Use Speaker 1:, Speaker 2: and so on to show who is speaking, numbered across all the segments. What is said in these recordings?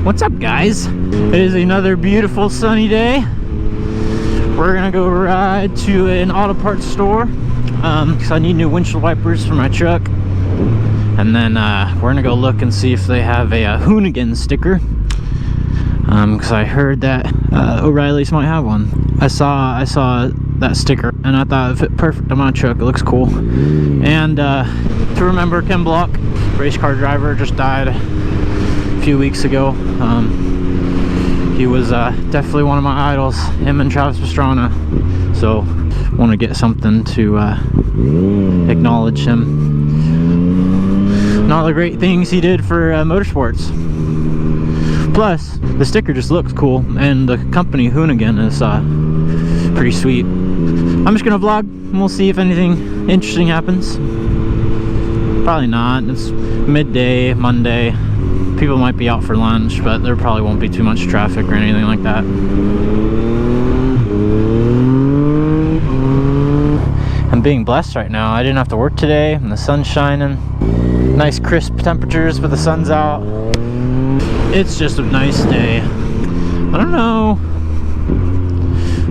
Speaker 1: What's up, guys? It is another beautiful sunny day. We're gonna go ride to an auto parts store because I need new windshield wipers for my truck, and then we're gonna go look and see if they have a Hoonigan sticker, because I heard that O'Reilly's might have one. I saw that sticker and I thought it fit perfect on my truck. It looks cool. And to remember, Ken Block, race car driver, just died a few weeks ago. He was definitely one of my idols, him and Travis Pastrana. So want to get something to acknowledge him and all the great things he did for motorsports. Plus, the sticker just looks cool, and the company Hoonigan is pretty sweet. I'm just gonna vlog and we'll see if anything interesting happens. Probably not. It's midday, Monday. People might be out for lunch, but there probably won't be too much traffic or anything like that. I'm being blessed right now. I didn't have to work today, and the sun's shining. Nice crisp temperatures, but the sun's out. It's just a nice day. I don't know.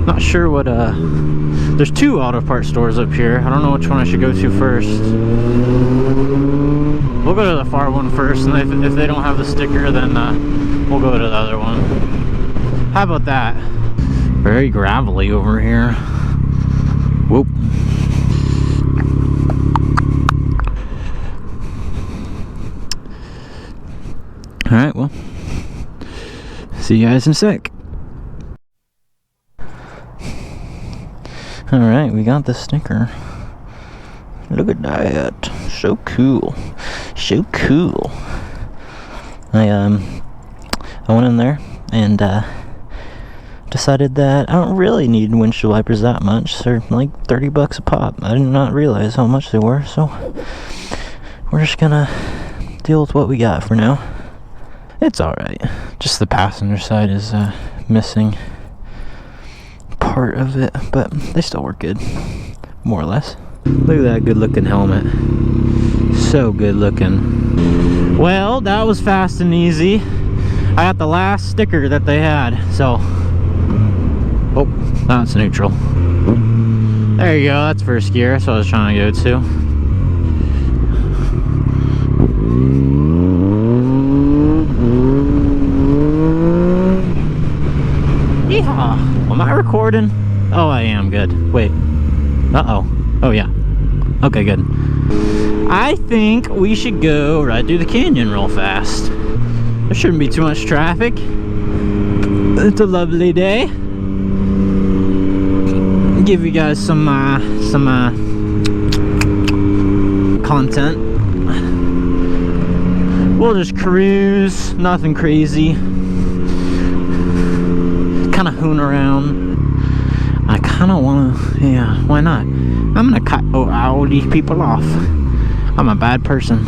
Speaker 1: Not sure what there's two auto parts stores up here. I don't know which one I should go to first. We'll go to the far one first, and if they don't have the sticker, then we'll go to the other one. How about that? Very gravelly over here. Whoop. Alright, well, see you guys in a sec. Alright, we got the sticker. Look at that. So cool. So cool. I went in there and decided that I don't really need windshield wipers that much. They're like 30 bucks a pop. I did not realize how much they were, so we're just gonna deal with what we got for now. It's alright. Just the passenger side is missing part of it, but they still work good, more or less. Look at that good looking helmet. So good looking. Well, that was fast and easy. I got the last sticker that they had, so oh, that's neutral. There you go, that's first gear. That's what I was trying to go to. Yeehaw! Am I recording? Oh, I am. Good. Wait. Uh-oh. Oh, yeah. Okay, good. I think we should go right through the canyon real fast. There shouldn't be too much traffic. It's a lovely day. Give you guys some content. We'll just cruise. Nothing crazy. Kind of hoon around. I kind of want to, yeah, why not? I'm gonna cut all these people off. I'm a bad person,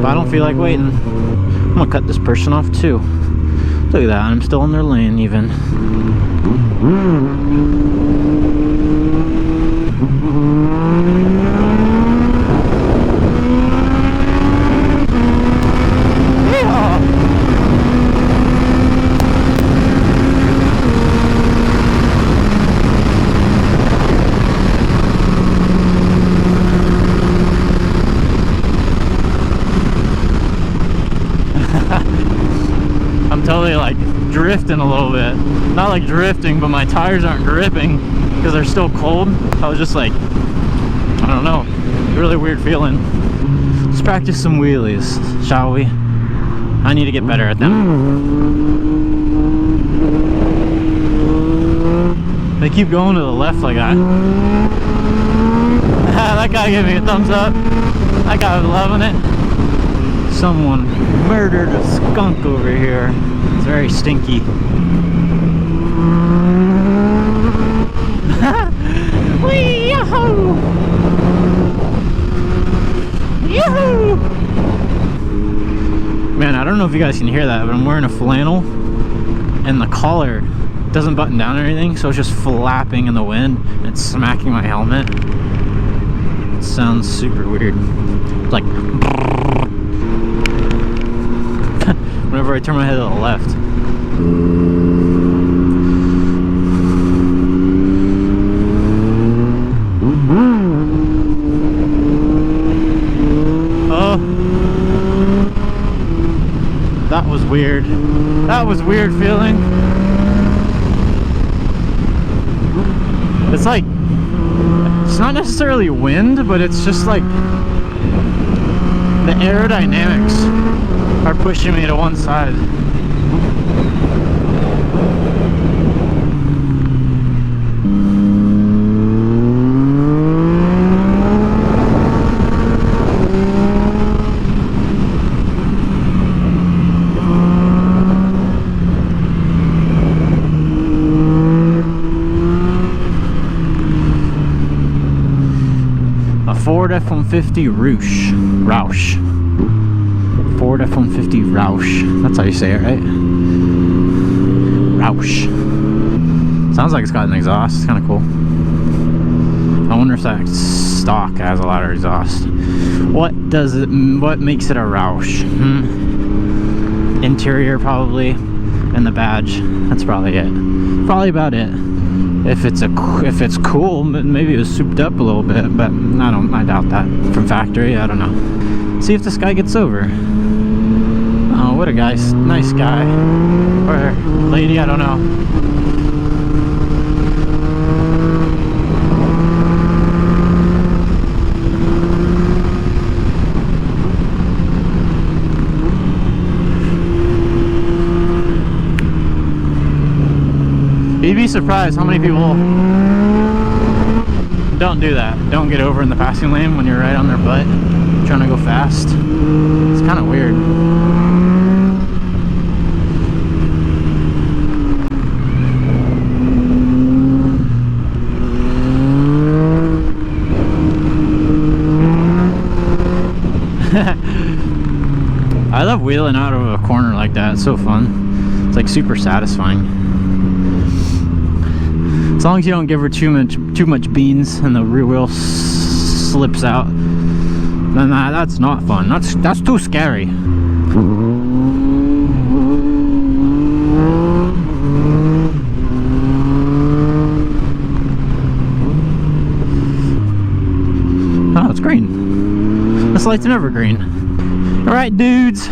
Speaker 1: but I don't feel like waiting. I'm gonna cut this person off too. Look at that, I'm still in their lane even. I'm totally like drifting a little bit. Not like drifting, but my tires aren't gripping because they're still cold. I was just like, I don't know, really weird feeling. Let's practice some wheelies, shall we? I need to get better at them. They keep going to the left like that. That guy gave me a thumbs up. That guy was loving it. Someone murdered a skunk over here. It's very stinky. Wee, yahoo! Yahoo! Man, I don't know if you guys can hear that, but I'm wearing a flannel and the collar doesn't button down or anything, so it's just flapping in the wind and it's smacking my helmet. It sounds super weird. It's like whenever I turn my head to the left. Oh, that was weird. That was weird feeling. It's like, it's not necessarily wind, but it's just like the aerodynamics are pushing me to one side. Ford F-150 Roush. Ford F-150 Roush. That's how you say it, right? Roush. Sounds like it's got an exhaust. It's kind of cool. I wonder if that stock has a louder exhaust. What makes it a Roush? Interior probably, and the badge. That's probably it. Probably about it. If it's cool, maybe it was souped up a little bit, but I doubt that. From factory, I don't know. See if this guy gets over. Oh, what a guy, nice guy. Or lady, I don't know. You'd be surprised how many people don't do that. Don't get over in the passing lane when you're right on their butt trying to go fast. It's kind of weird. I love wheeling out of a corner like that. It's so fun. It's like super satisfying. As long as you don't give her too much beans and the rear wheel slips out, then that's not fun. That's too scary. Oh, it's green. This light's never green. Alright, dudes.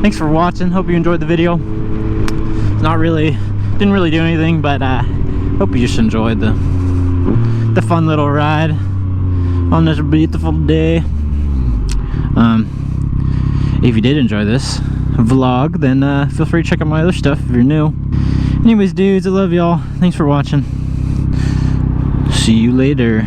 Speaker 1: Thanks for watching. Hope you enjoyed the video. It's not really, didn't really do anything, but hope you just enjoyed the fun little ride on this beautiful day. If you did enjoy this vlog, then feel free to check out my other stuff if you're new. Anyways, dudes, I love y'all. Thanks for watching. See you later.